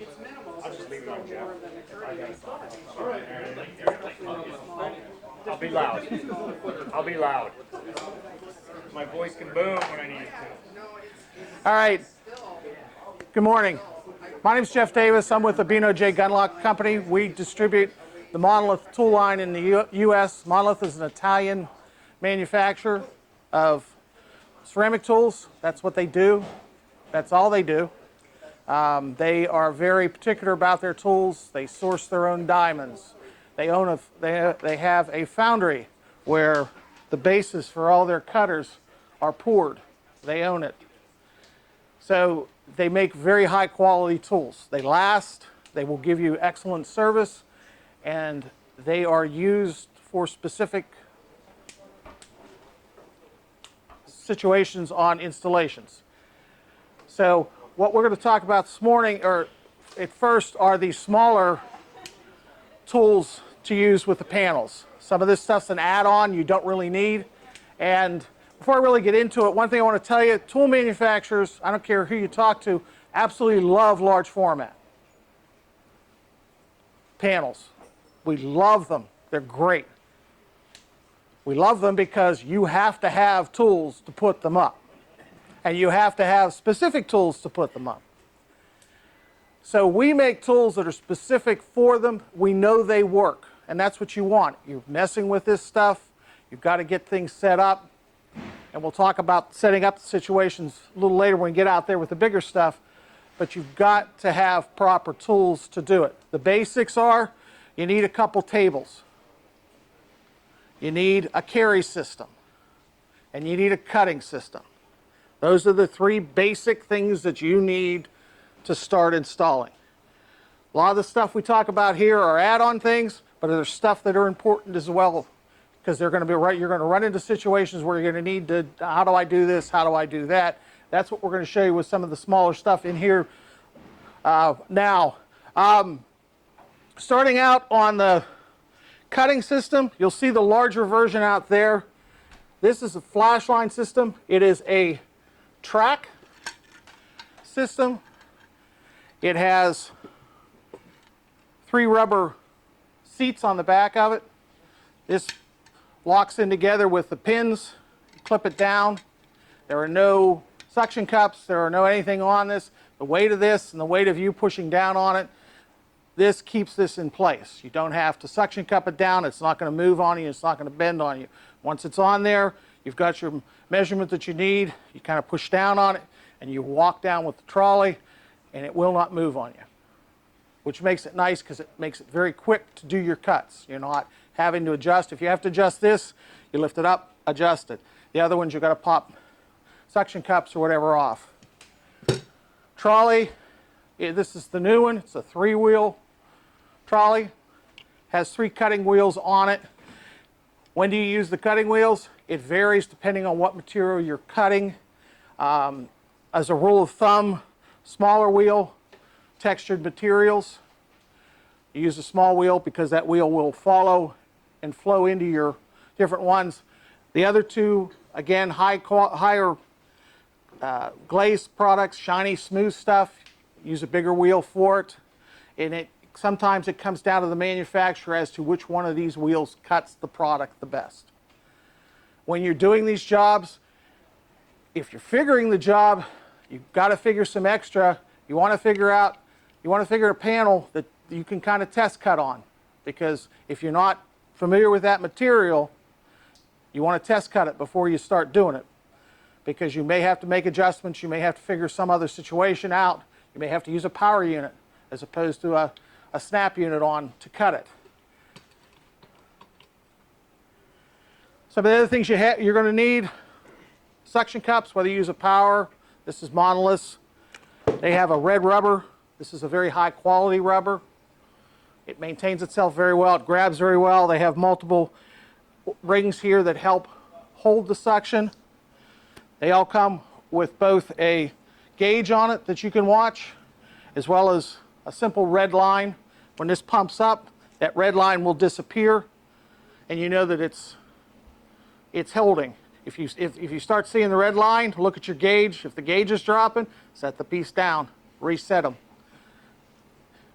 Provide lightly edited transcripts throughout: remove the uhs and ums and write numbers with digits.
It's minimal, so I'll just it's leave it still on Jeff. more than a 30-day storage. All right. Small. I'll be loud. I'll be loud. My voice can boom when I need it to. All right. Good morning. My name is Jeff Davis. I'm with the Bino J Gunlock Company. We distribute the Monolith tool line in the U.S. Monolith is an Italian manufacturer of ceramic tools. That's what they do. That's all they do. They are very particular about their tools. They source their own diamonds. They have a foundry where the bases for all their cutters are poured. They own it. So they make very high quality tools. They last, they will give you excellent service, and they are used for specific situations on installations. So what we're going to talk about this morning, or at first, are these smaller tools to use with the panels. Some of this stuff's an add-on you don't really need. And before I really get into it, one thing I want to tell you, tool manufacturers, I don't care who you talk to, absolutely love large format panels. We love them. They're great. We love them because you have to have tools to put them up. And you have to have specific tools to put them up. So we make tools that are specific for them. We know they work, and that's what you want. You're messing with this stuff. You've got to get things set up. And we'll talk about setting up the situations a little later when we get out there with the bigger stuff. But you've got to have proper tools to do it. The basics are, you need a couple tables. You need a carry system. And you need a cutting system. Those are the three basic things that you need to start installing. A lot of the stuff we talk about here are add-on things, but there's stuff that are important as well, because they're going to be right. You're going to run into situations where you're going to need to, how do I do this? How do I do that? That's what we're going to show you with some of the smaller stuff in here now. Starting out on the cutting system, you'll see the larger version out there. This is a flash line system. It is a track system. It has 3 rubber seats on the back of it. This locks in together with the pins. You clip it down. There are no suction cups. There are no anything on this. The weight of this and the weight of you pushing down on it, this keeps this in place. You don't have to suction cup it down. It's not going to move on you. It's not going to bend on you. Once it's on there, you've got your measurement that you need. You kind of push down on it, and you walk down with the trolley, and it will not move on you, which makes it nice because it makes it very quick to do your cuts. You're not having to adjust. If you have to adjust this, you lift it up, adjust it. The other ones, you've got to pop suction cups or whatever off. Trolley, this is the new one. It's a 3-wheel trolley. Has 3 cutting wheels on it. When do you use the cutting wheels? It varies depending on what material you're cutting. As a rule of thumb, smaller wheel, textured materials. You use a small wheel because that wheel will follow and flow into your different ones. The other 2, again, higher glaze products, shiny, smooth stuff. Use a bigger wheel for it. And sometimes it comes down to the manufacturer as to which one of these wheels cuts the product the best. When you're doing these jobs, if you're figuring the job, you've got to figure some extra. You want to figure a panel that you can kind of test cut on, because if you're not familiar with that material, you want to test cut it before you start doing it, because you may have to make adjustments. You may have to figure some other situation out. You may have to use a power unit as opposed to a snap unit on to cut it. Some of the other things you're going to need, suction cups, whether you use a power. This is Monolith. They have a red rubber. This is a very high quality rubber. It maintains itself very well. It grabs very well. They have multiple rings here that help hold the suction. They all come with both a gauge on it that you can watch, as well as a simple red line. When this pumps up, that red line will disappear, and you know that it's holding. If you start seeing the red line, look at your gauge. If the gauge is dropping, set the piece down, reset them.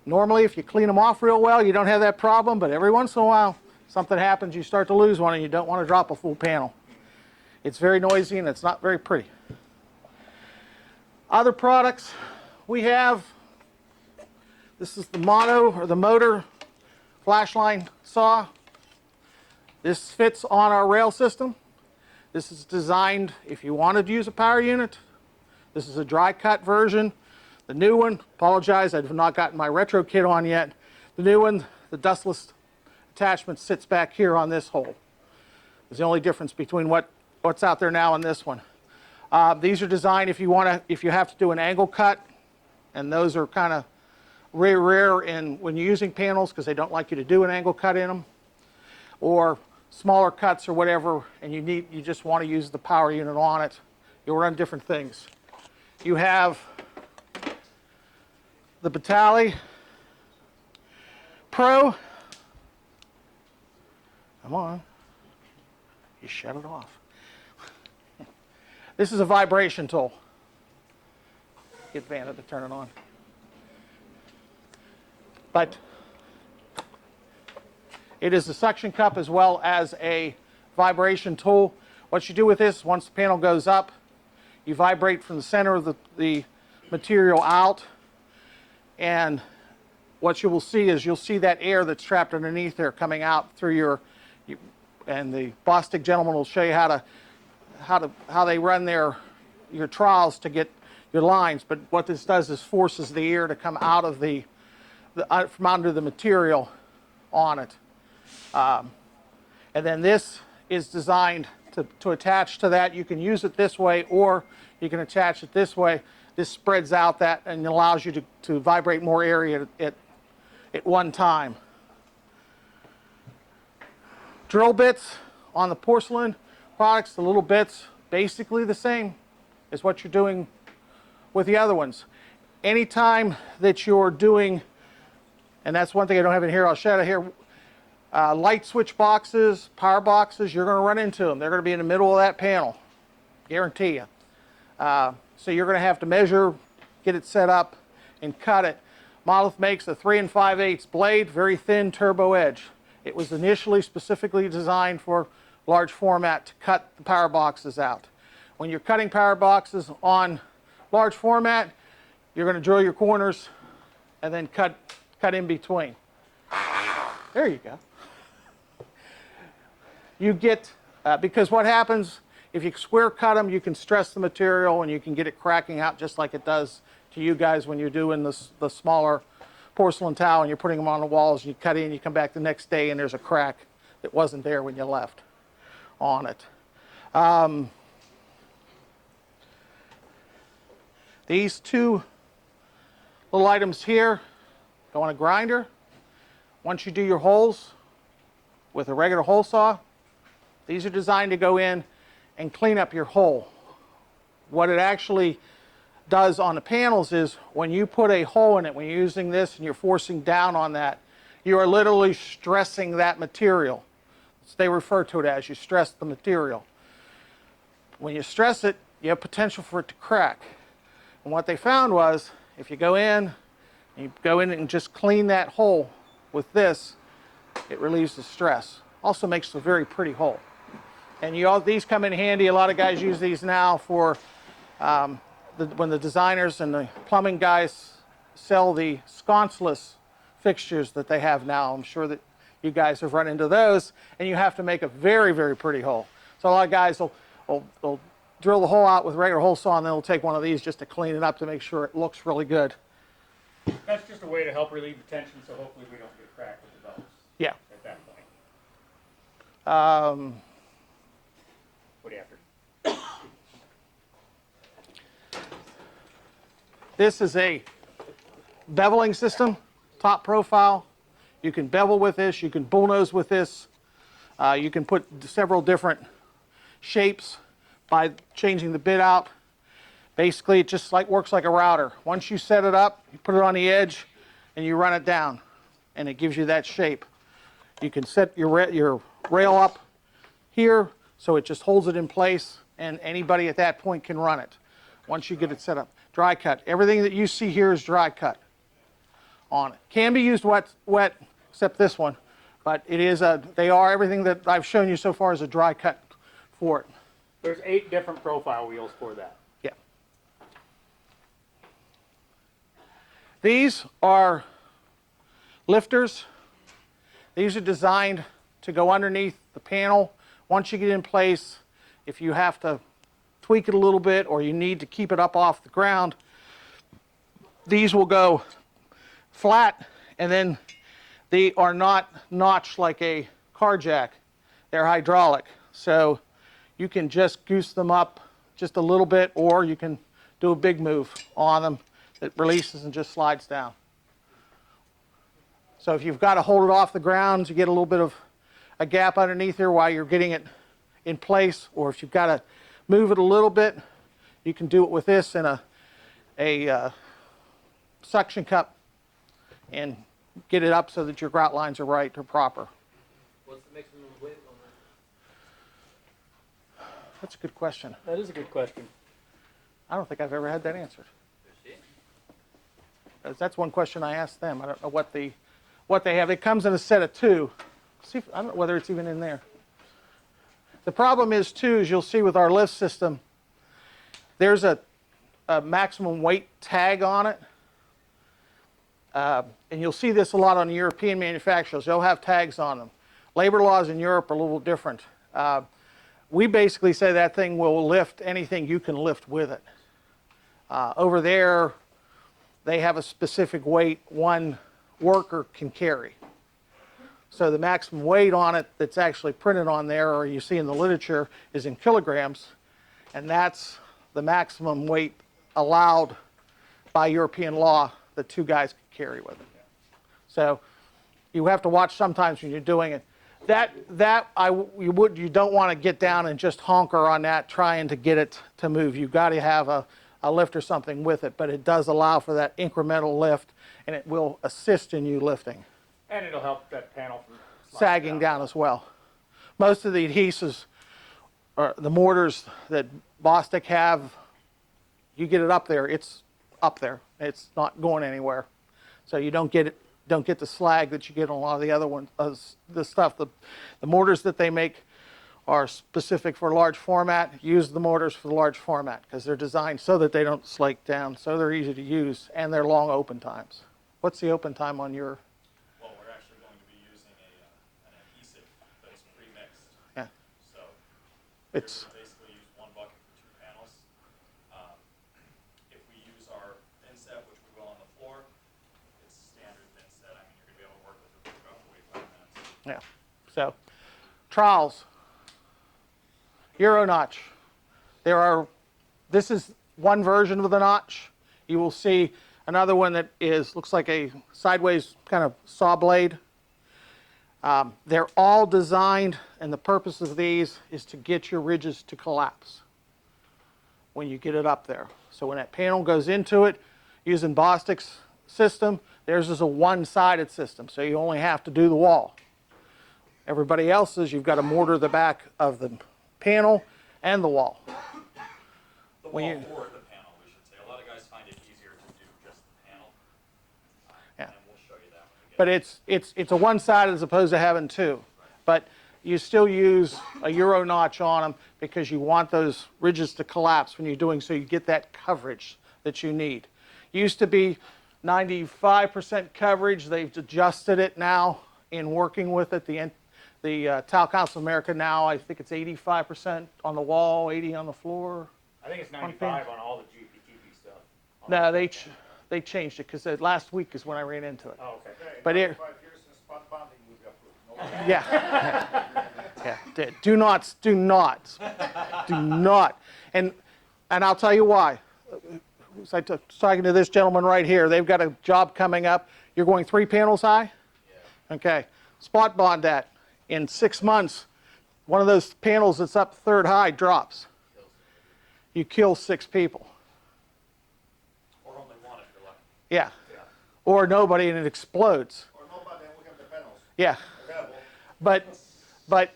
Normally, if you clean them off real well, you don't have that problem, but every once in a while, something happens, you start to lose one, and you don't want to drop a full panel. It's very noisy, and it's not very pretty. Other products we have, this is the motor flash line saw. This fits on our rail system. This is designed if you wanted to use a power unit. This is a dry cut version. The new one, apologize, I've not gotten my retro kit on yet. The new one, the Dustless Attachment, sits back here on this hole. There's the only difference between what's out there now and this one. These are designed if you have to do an angle cut, and those are kind of rare when you're using panels because they don't like you to do an angle cut in them, or smaller cuts or whatever, and you just want to use the power unit on it. You'll run different things. You have the Beveling Pro. Come on. You shut it off. This is a vibration tool. Get Vanna to turn it on. But it is a suction cup as well as a vibration tool. What you do with this, once the panel goes up, you vibrate from the center of the material out, and what you will see is you'll see that air that's trapped underneath there coming out through and the Bostik gentleman will show you how they run your trowels to get your lines. But what this does is forces the air to come out of from under the material on it. And then this is designed to attach to that. You can use it this way, or you can attach it this way. This spreads out that and allows you to vibrate more area at one time. Drill bits on the porcelain products, the little bits, basically the same as what you're doing with the other ones. Anytime that you're doing, and that's one thing I don't have in here, I'll show you here, light switch boxes, power boxes, you're going to run into them. They're going to be in the middle of that panel, guarantee you. So you're going to have to measure, get it set up, and cut it. Montolit makes a 3 5/8 blade, very thin turbo edge. It was initially specifically designed for large format to cut the power boxes out. When you're cutting power boxes on large format, you're going to drill your corners and then cut in between. There you go. You get, because what happens, if you square cut them, you can stress the material and you can get it cracking out just like it does to you guys when you're doing the smaller porcelain tile and you're putting them on the walls. You cut in, you come back the next day and there's a crack that wasn't there when you left on it. These two little items here go on a grinder. Once you do your holes with a regular hole saw, these are designed to go in and clean up your hole. What it actually does on the panels is when you put a hole in it, when you're using this and you're forcing down on that, you are literally stressing that material. So they refer to it as you stress the material. When you stress it, you have potential for it to crack. And what they found was if you go in and just clean that hole with this, it relieves the stress. Also makes a very pretty hole. And these come in handy. A lot of guys use these now for when the designers and the plumbing guys sell the sconceless fixtures that they have now. I'm sure that you guys have run into those, and you have to make a very, very pretty hole. So a lot of guys will drill the hole out with a regular hole saw, and then they'll take one of these just to clean it up to make sure it looks really good. That's just a way to help relieve the tension, so hopefully we don't get cracked with the belts. Yeah. At that point. What do you after? This is a beveling system, top profile. You can bevel with this, you can bullnose with this. You can put several different shapes by changing the bit out. Basically, it just works like a router. Once you set it up, you put it on the edge and you run it down, and it gives you that shape. You can set your rail up here so it just holds it in place, and anybody at that point can run it once you get it set up. Dry cut. Everything that you see here is dry cut on it. Can be used wet, except this one, but it is everything that I've shown you so far is a dry cut for it. There's 8 different profile wheels for that. Yeah. These are lifters. These are designed to go underneath the panel. Once you get in place, if you have to tweak it a little bit or you need to keep it up off the ground, these will go flat, and then they are not notched like a car jack. They're hydraulic. So you can just goose them up just a little bit, or you can do a big move on them that releases and just slides down. So if you've got to hold it off the ground, you get a little bit of a gap underneath here while you're getting it in place, or if you've got to move it a little bit, you can do it with this in a suction cup and get it up so that your grout lines are right or proper. What's the maximum weight on that? That's a good question. That is a good question. I don't think I've ever had that answered. That's one question I asked them. I don't know what they have. It comes in a set of 2. See, I don't know whether it's even in there. The problem is, too, as you'll see with our lift system, there's a maximum weight tag on it. And you'll see this a lot on the European manufacturers. They'll have tags on them. Labor laws in Europe are a little different. We basically say that thing will lift anything you can lift with it. Over there, they have a specific weight one worker can carry. So the maximum weight on it that's actually printed on there, or you see in the literature, is in kilograms, and that's the maximum weight allowed by European law that 2 guys can carry with it. So you have to watch sometimes when you're doing it. You don't want to get down and just honker on that trying to get it to move. You've got to have a lift or something with it, but it does allow for that incremental lift, and it will assist in you lifting. And it'll help that panel from Sagging down as well. Most of the adhesives, or the mortars that Bostik have, you get it up there, it's up there. It's not going anywhere. So you don't get the slag that you get on a lot of the other ones. The mortars that they make are specific for large format. Use the mortars for the large format because they're designed so that they don't slake down, so they're easy to use, and they're long open times. What's the open time on your? Well, we're actually going to be using an adhesive that's pre-mixed. Yeah. So It's we basically use 1 bucket for 2 panels. If we use our thin set, which we will on the floor, it's standard thin set. I mean, you're going to be able to work with it for about 45 minutes. yeah. So trowels, Euro notch. This is one version of the notch. You will see another one that looks like a sideways kind of saw blade. They're all designed, and the purpose of these is to get your ridges to collapse when you get it up there. So when that panel goes into it, using Bostik's system, theirs is a one-sided system, so you only have to do the wall. Everybody else's, you've got to mortar the back of the panel and the wall. The wall or the panel, we should say. A lot of guys find it easier to do just the panel. Yeah. And we'll show you that when we get But it's a one-sided as opposed to having 2. But you still use a Euro notch on them because you want those ridges to collapse when you're doing so you get that coverage that you need. Used to be 95% coverage. They've adjusted it now in working with it. The Tile Council of America now, I think it's 85% on the wall, 80 on the floor. I think it's 95 on all the GPTP stuff. No, they changed it because last week is when I ran into it. Oh, okay. But it, 5 years since spot bonding was approved. yeah, do not. And I'll tell you why. I was talking to this gentleman right here. They've got a job coming up. You're going 3 panels high? Yeah. Okay. Spot bond that. In 6 months, one of those panels that's up 3rd high drops. You kill 6 people. Or only 1 if you're lucky. Yeah. Or nobody and it explodes. Or nobody, and we have the panels Yeah. available. But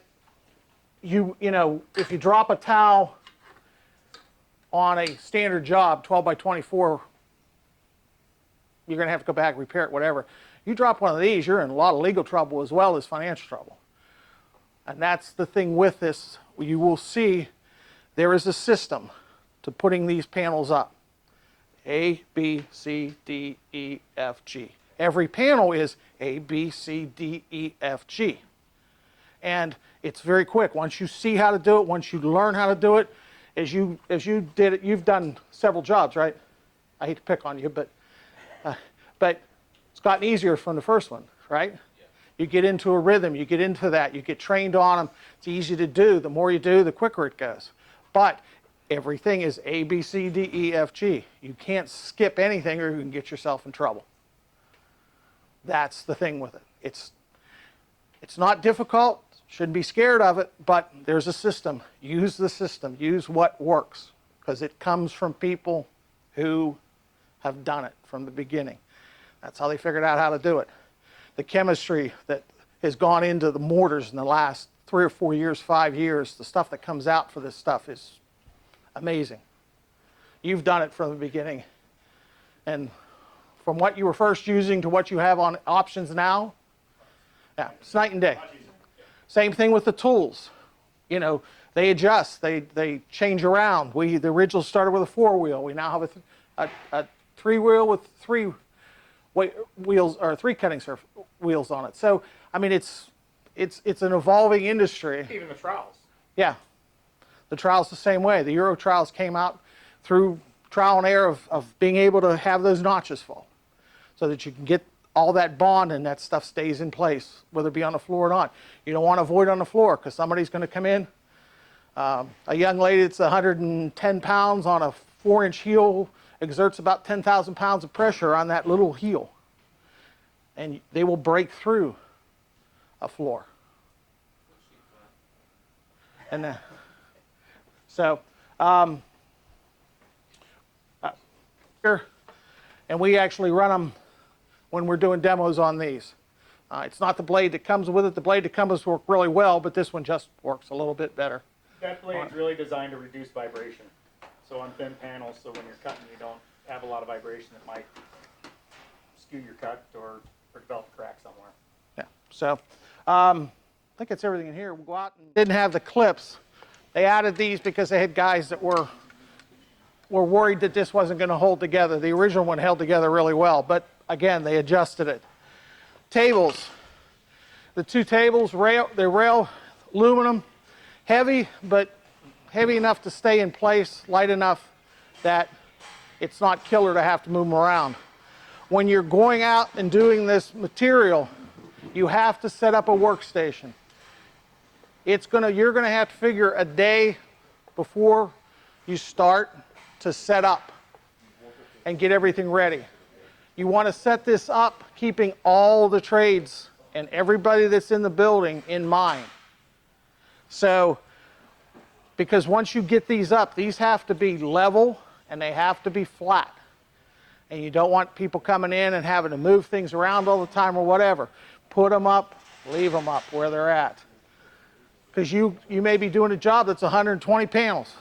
you know, if you drop a towel on a standard job, 12 by 24, you're going to have to go back, repair it, whatever. You drop one of these, you're in a lot of legal trouble as well as financial trouble. And that's the thing with this. You will see there is a system to putting these panels up. A, B, C, D, E, F, G. Every panel is A, B, C, D, E, F, G. And it's very quick. Once you see how to do it, once you learn how to do it, as you did it, you've done several jobs, right? I hate to pick on you, but it's gotten easier from the first one, right? Yeah. You get into a rhythm, you get into that, you get trained on them. It's easy to do. The more you do, the quicker it goes. But everything is A, B, C, D, E, F, G. You can't skip anything or you can get yourself in trouble. That's the thing with it. It's not difficult, shouldn't be scared of it, but there's a system. Use the system, use what works, because it comes from people who have done it from the beginning. That's how they figured out how to do it. The chemistry that has gone into the mortars in the last 3 or 4 years, 5 years, the stuff that comes out for this stuff is amazing. You've done it from the beginning. And from what you were first using to what you have on options now, yeah, it's night and day. Same thing with the tools. You know, they adjust, they change around. The original started with a 4-wheel. We now have a 3-wheel with 3 wheels, or 3 cutting wheels on it. So, I mean, it's an evolving industry. Even the trowels. Yeah. The trowels the same way. The Euro trowels came out through trial and error of being able to have those notches fall so that you can get all that bond and that stuff stays in place, whether it be on the floor or not. You don't want to avoid on the floor because somebody's going to come in. A young lady that's 110 pounds on a 4-inch heel exerts about 10,000 pounds of pressure on that little heel. And they will break through a floor. And here, and we actually run them when we're doing demos on these. It's not the blade that comes with it. The blade that comes with work really well, but this one just works a little bit better. That blade's really designed to reduce vibration. So on thin panels, so when you're cutting, you don't have a lot of vibration that might skew your cut or develop a crack somewhere. Yeah, so I think that's everything in here. We'll go out and didn't have the clips. They added these because they had guys that were worried that this wasn't going to hold together. The original one held together really well, but again, they adjusted it. Tables. The 2 tables, they're rail aluminum, heavy, but heavy enough to stay in place, light enough that it's not killer to have to move them around. When you're going out and doing this material, you have to set up a workstation. You're gonna have to figure a day before you start to set up and get everything ready. You want to set this up keeping all the trades and everybody that's in the building in mind. So, because once you get these up, these have to be level and they have to be flat. And you don't want people coming in and having to move things around all the time or whatever. Put them up, leave them up where they're at. Because you may be doing a job that's 120 panels.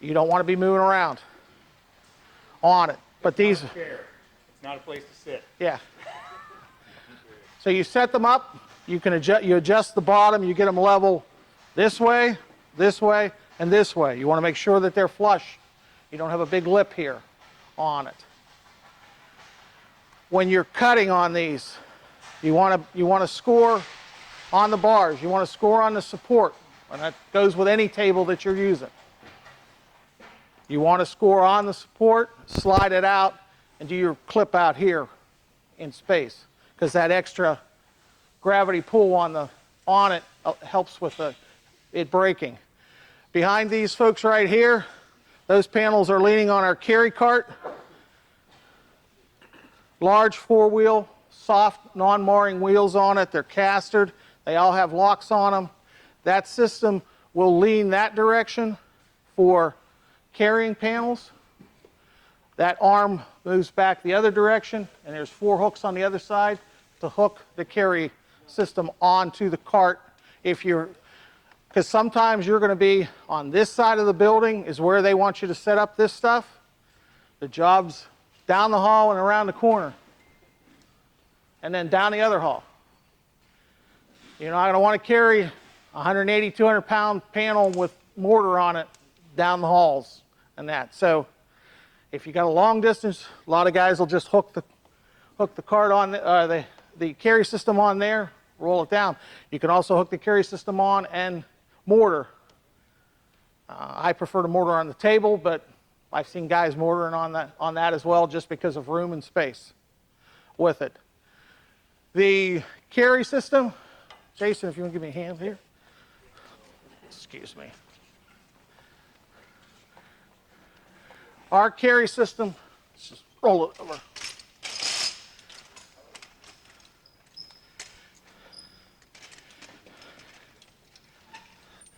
You don't want to be moving around on it. But these, It's not a place to sit. yeah. So you set them up, you can adjust the bottom, you get them level this way, and this way. You want to make sure that they're flush. You don't have a big lip here on it. When you're cutting on these, you want to score on the bars. You want to score on the support, and that goes with any table that you're using. You want to score on the support, slide it out, and do your clip out here in space, because that extra gravity pull on it helps with it breaking. Behind these folks right here, those panels are leaning on our carry cart. Large 4-wheel, soft, non-marring wheels on it. They're castered. They all have locks on them. That system will lean that direction for carrying panels. That arm moves back the other direction, and there's 4 hooks on the other side to hook the carry system onto the cart. Because sometimes you're going to be on this side of the building is where they want you to set up this stuff. The job's down the hall and around the corner, and then down the other hall. You're not going to want to carry a 180, 200 pound panel with mortar on it down the halls and that. So if you got a long distance, a lot of guys will just hook the cart on the carry system on there, roll it down. You can also hook the carry system on and mortar. I prefer to mortar on the table, but I've seen guys mortaring on that as well, just because of room and space with it. The carry system, Jason, if you want to give me a hand here. Excuse me. Our carry system, let's just roll it over.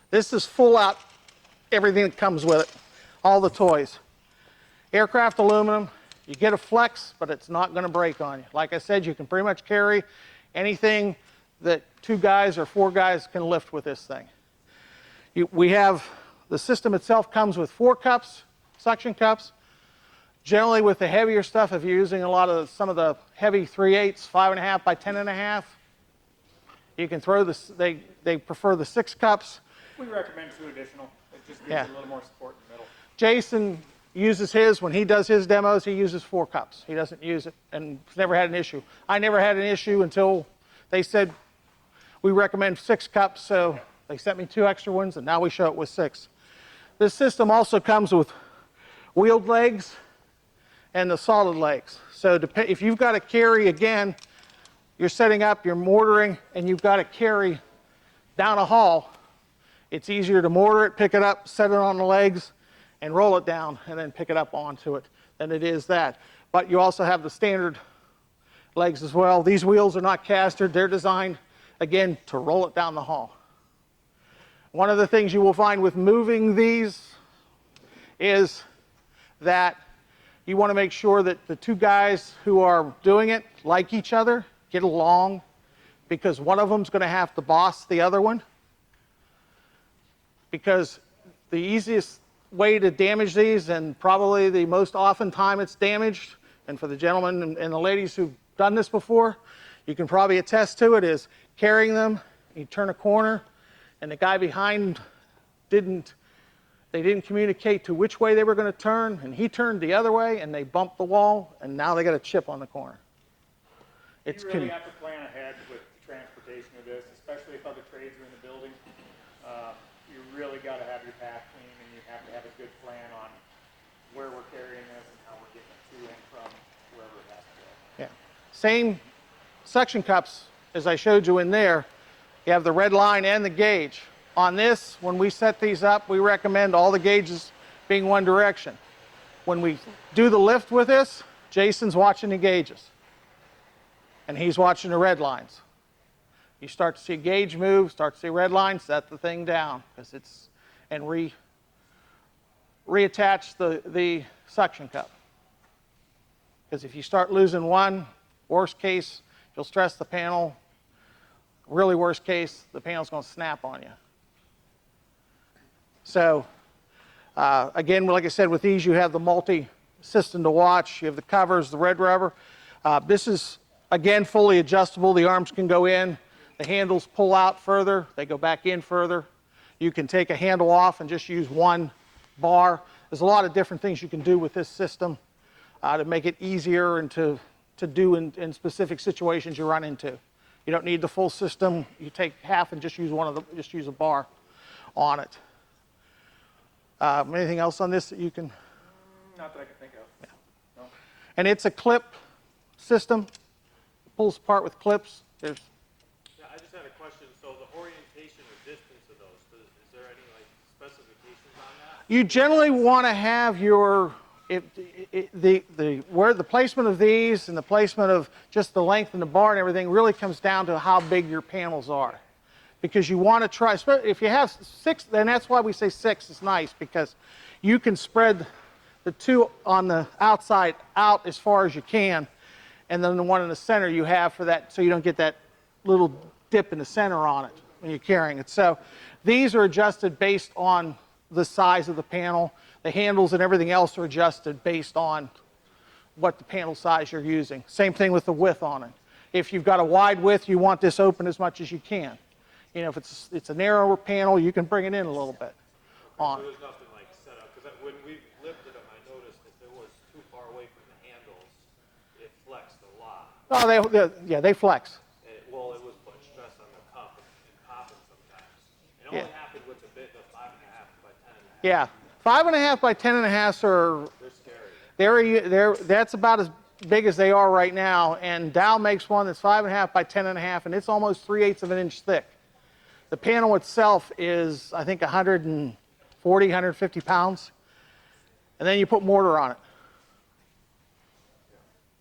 This is full out, everything that comes with it, all the toys. Aircraft aluminum, you get a flex, but it's not going to break on you. Like I said, you can pretty much carry anything that 2 guys or 4 guys can lift with this thing. The system itself comes with 4 cups, suction cups. Generally with the heavier stuff, if you're using some of the heavy 3/8, 5.5 by 10.5, you can throw this, they prefer the 6 cups. We recommend 2 additional. It just gives Yeah. you a little more support in the middle. Jason uses his, when he does his demos, he uses 4 cups. He doesn't use it, and he's never had an issue. I never had an issue until they said, we recommend 6 cups, so they sent me 2 extra ones, and now we show it with 6. This system also comes with wheeled legs and the solid legs. So if you've got to carry, again, you're setting up, you're mortaring, and you've got to carry down a hall, it's easier to mortar it, pick it up, set it on the legs, and roll it down, and then pick it up onto it than it is that. But you also have the standard legs as well. These wheels are not castered. They're designed, again, to roll it down the hall. One of the things you will find with moving these is that you want to make sure that the 2 guys who are doing it like each other, get along, because one of them's going to have to boss the other one. Because the easiest way to damage these, and probably the most often time it's damaged, and for the gentlemen and the ladies who've done this before, you can probably attest to it, is carrying them, you turn a corner, and the guy behind didn't communicate to which way they were going to turn, and he turned the other way, and they bumped the wall, and now they got a chip on the corner. You really have to plan ahead with the transportation of this, especially if other trades are in the building. You really got to have your path clean, and you have to have a good plan on where we're carrying this and how we're getting it to and from wherever it has to go. Yeah. Same suction cups as I showed you in there. You have the red line and the gauge. On this, when we set these up, we recommend all the gauges being one direction. When we do the lift with this, Jason's watching the gauges, and he's watching the red lines. You start to see a gauge move, start to see a red line, set the thing down, and reattach the suction cup. Because if you start losing one, worst case, you'll stress the panel. Really worst case, the panel's going to snap on you. So, again, like I said, with these, you have the multi-system to watch. You have the covers, the red rubber. This is, again, fully adjustable. The arms can go in. The handles pull out further. They go back in further. You can take a handle off and just use one bar. There's a lot of different things you can do with this system to make it easier and to do in specific situations you run into. You don't need the full system. You take half and just use just use a bar on it. Anything else on this that you can? Not that I can think of. Yeah. No. And it's a clip system. It pulls apart with clips. Yeah, I just had a question. So the orientation or distance of those, is there any specifications on that? You generally want to have your the placement of these and the placement of just the length and the bar and everything really comes down to how big your panels are. Because you want to try, if you have 6, then that's why we say 6 is nice, because you can spread the 2 on the outside out as far as you can, and then the one in the center you have for that, so you don't get that little dip in the center on it when you're carrying it. So these are adjusted based on the size of the panel. The handles and everything else are adjusted based on what the panel size you're using. Same thing with the width on it. If you've got a wide width, you want this open as much as you can. You know, if it's a narrower panel, you can bring it in a little bit on So it. there's nothing like set up, because when we lifted them, I noticed if it was too far away from the handles, it flexed a lot. Oh, yeah, they flex. And it was putting stress on the cup and popping sometimes. It only Yeah. happened with the big, the 5.5 by 10.5. Yeah, 5.5 by 10.5 are, They're scary. that's about as big as they are right now, and Dow makes one that's 5.5 by 10.5, and it's almost 3/8 of an inch thick. The panel itself is, I think, 140, 150 pounds, and then you put mortar on it.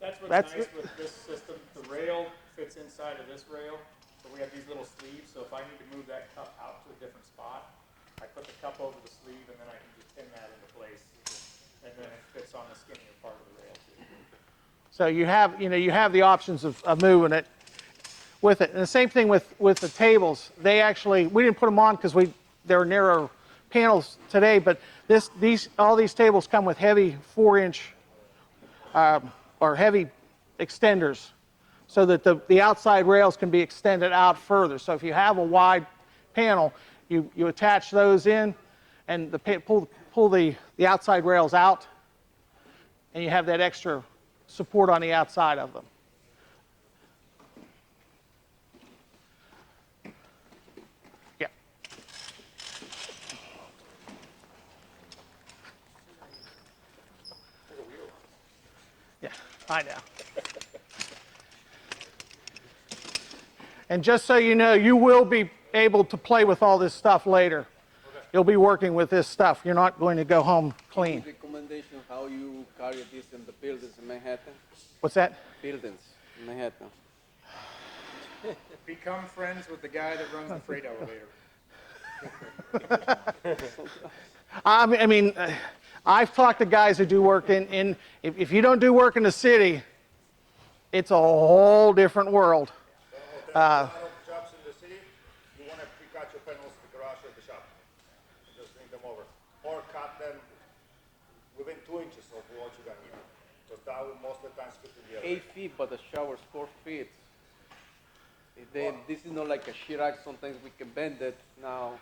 That's what's That's nice with this system. The rail fits inside of this rail, so we have these little sleeves, so if I need to move that cup out to a different spot, I put the cup over the sleeve and then I can just pin that into place, and then it fits on the skinnier part of the rail too. So you have the options of moving it with it. And the same thing with the tables. They actually, we didn't put them on because they're narrow panels today, but all these tables come with heavy 4-inch or heavy extenders so that the outside rails can be extended out further. So if you have a wide panel, you attach those in and pull the outside rails out, and you have that extra support on the outside of them. Yeah. Yeah, I know. And just so you know, you will be able to play with all this stuff later. You'll be working with this stuff. You're not going to go home clean. Recommendation how you carry this in the buildings in Manhattan? What's that? Buildings in Manhattan. Become friends with the guy that runs the freight elevator. I mean, I've talked to guys who do work if you don't do work in the city, it's a whole different world. A lot of jobs in the city, you want to pre-cut your panels in the garage or the shop. And just bring them over. Or cut them within 2 inches of what you're going to need. Because that will most of the time fit in the other. 8 feet, but the shower's 4 feet. This is not like a Chirac. Sometimes we can bend it now.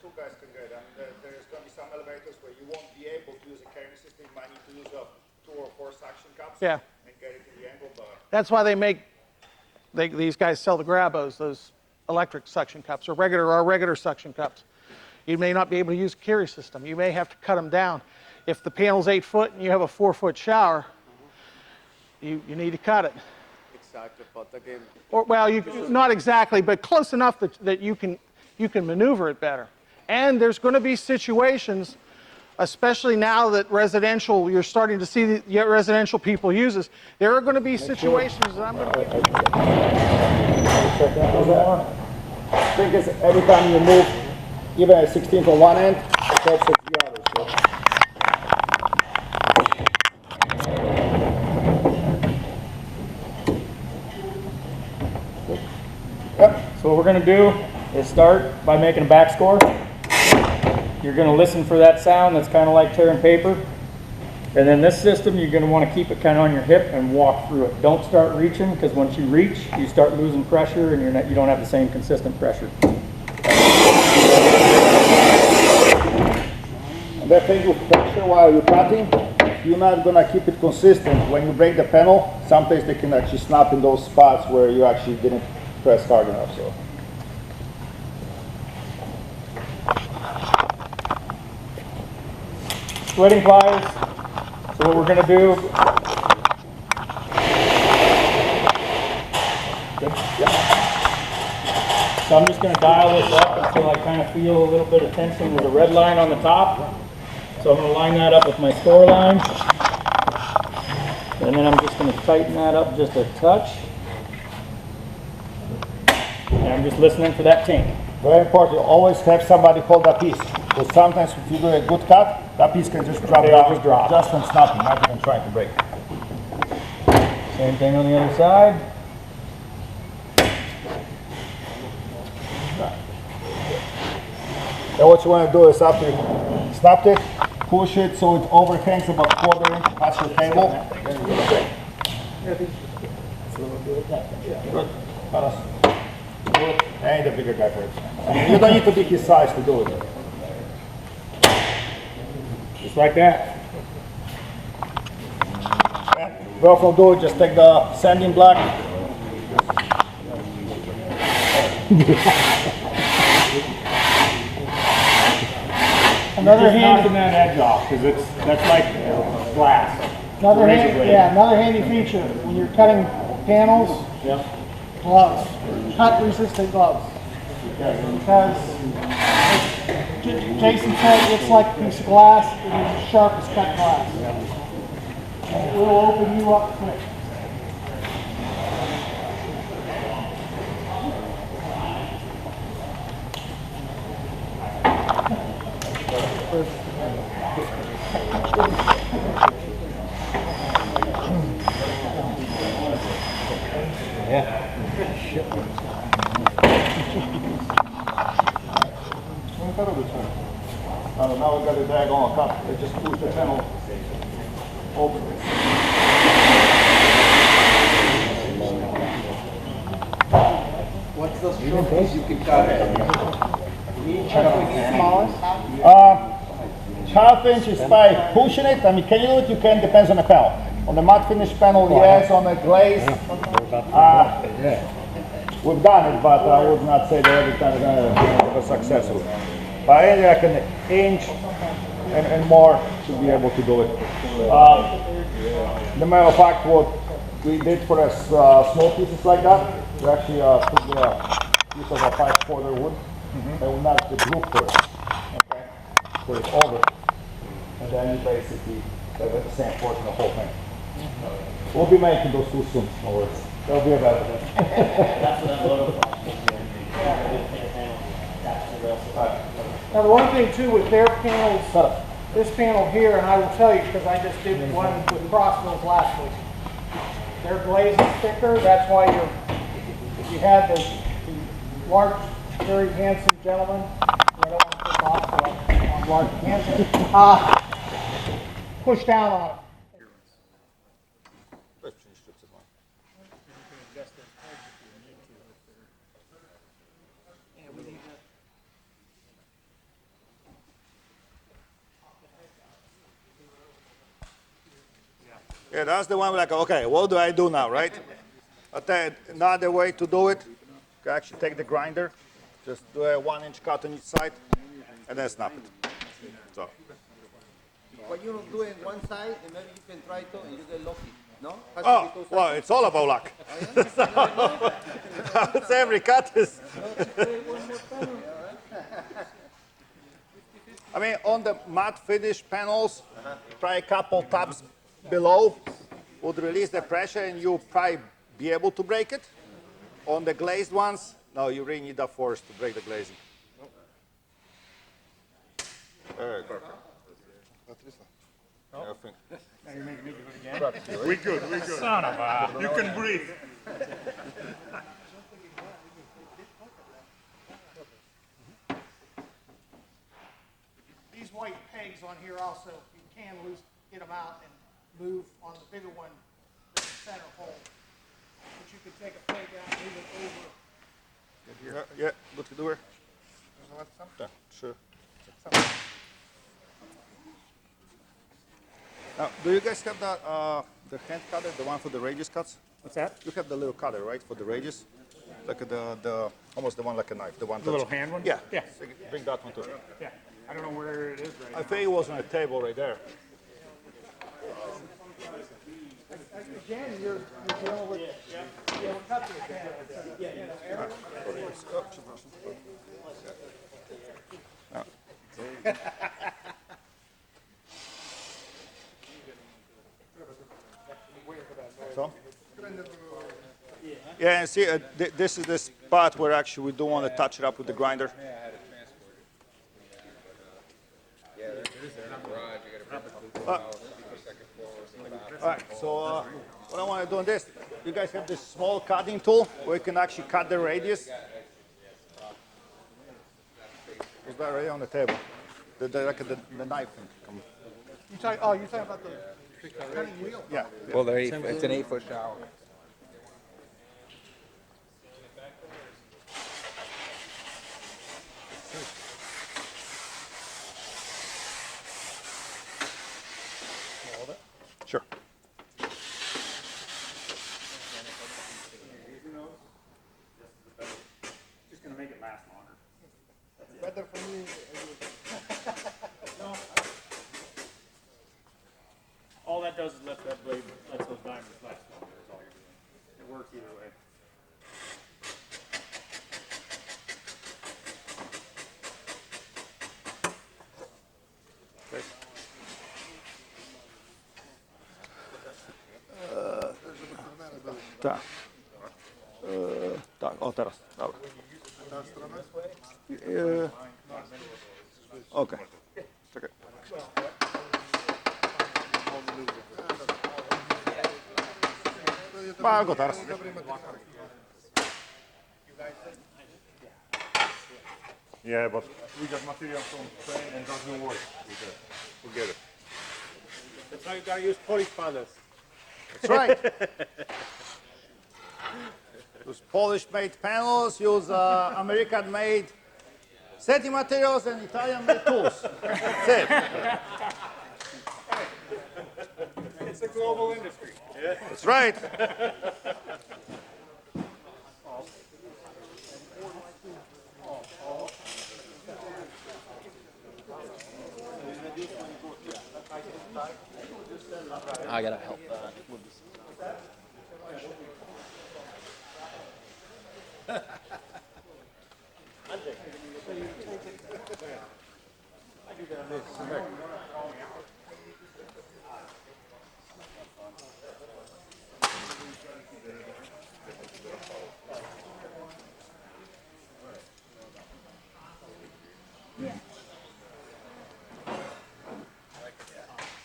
Two guys can get it. I mean, there's going to be some elevators where you won't be able to use a carrying system. You might need to use 2 or 4 suction cups Yeah. and get it in the angle. But That's why these guys sell the Grabos, those electric suction cups, or regular suction cups. You may not be able to use a carry system. You may have to cut them down. If the panel's 8 foot and you have a 4-foot shower, you need to cut it. Exactly, but again, Or, well, not exactly, but close enough that you can maneuver it better. And there's going to be situations, especially now that you're starting to see the residential people use this. There are going to be situations that I'm going to give you. I think it's every time you move, even a 16 from one end, it helps with the other. So what we're going to do is start by making a back score. You're going to listen for that sound that's kind of like tearing paper. And then this system, you're going to want to keep it kind of on your hip and walk through it. Don't start reaching, because once you reach, you start losing pressure and you don't have the same consistent pressure. And the thing with pressure while you're cutting, you're not going to keep it consistent. When you break the panel, sometimes they can actually snap in those spots where you actually didn't press hard enough. So. Splitting pliers. So what we're going to do. Good. Yep. So I'm just going to dial this up until I kind of feel a little bit of tension with a red line on the top. So I'm going to line that up with my score line. And then I'm just going to tighten that up just a touch. And I'm just listening for that ting. Very important, always have somebody hold that piece. Because sometimes if you do a good cut, that piece can just drop down, just from snapping, not even trying to break. Same thing on the other side. Then what you want to do is after you snapped it, push it so it overhangs about 1/4 inch past your table. Good. Carlos. Good. And the bigger guy for it. You don't need to be his size to do it. Just like that. Before do it, just take the sanding block. Another knocking that edge off because that's like glass. Another handy feature when you're cutting panels. Gloves, cut resistant gloves. Because Jason said it's like a piece of glass. It is as sharp as cut glass. And it will open you up quick. Now we got the diagonal cut. They just push the panel open. What's the strongest you can cut it? Smallest. 1/2 inch is by pushing it. I mean, can you do it? You can, depends on the panel. On the matte finish panel, yes. On the glaze, we've done it, but I would not say that every time we're going to have a successful. But I reckon an inch and more should be able to do it. The matter of fact, what we did for us small pieces like that, we actually put a piece of a 5/4 wood and we knocked the groove for it. Okay, put it over, and then you basically have the same portion of the whole thing. We'll be making those too soon, no worries. They'll be about it. Now the one thing too with their panels, this panel here, and I will tell you because I just did one with Crossville's last week. Their glaze is thicker. That's why if you had the large, very handsome gentleman, I don't want to put off, but I'm large and handsome, push down on it. Yeah, that's the one like, okay, what do I do now, right? But then another way to do it, you can actually take the grinder, just do a 1 inch cut on each side, and then snap it. So. But you don't do it one side, and maybe you can try to, and you get lucky. No? Oh, well, it's all about luck. It's every cut is. I mean, on the matte finish panels, try a couple taps below would release the pressure and you'll probably be able to break it. On the glazed ones, no, you really need that force to break the glazing. Perfect. We good. Son of a. You can breathe. These white pegs on here also, you can get them out and move on the bigger one, the center hole. But you could take a peg out and move it over. Yeah, good to do it. Yeah, sure. Now, do you guys have that, the hand cutter, the one for the radius cuts? What's that? You have the little cutter, right, for the radius? Like the almost the one like a knife, the one. The little hand one? Yeah. Yeah. So bring that one too. Yeah. I don't know where it is right now. I think it was on a table right there. Again, you're dealing with, you know, cut the pan. So? Yeah, and see, this is the spot where actually we do want to touch it up with the grinder. All right, so what I want to do on this, you guys have this small cutting tool where you can actually cut the radius. Is that right on the table? The knife can come. you're talking about the cutting wheel? Yeah. Well, it's an 8-foot shower. Sure. Just gonna make it last longer. Better for me. All that does is let that blade, lets those diamonds last longer is all you're doing. It works either way. Tak. Tak, o teraz, dobra. Okej. Czekaj. Go teraz. Yeah, but we got material from Spain and doesn't work with that. Forget it. That's how you gotta use Polish panels. That's right. Use Polish-made panels, use American-made setting materials, and Italian-made tools. That's it. It's a global industry. That's right. I gotta help with this.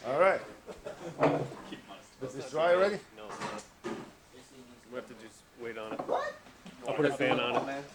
All right. Is this dry already? No, it's not. We have to just wait on it. I'll put a fan on it.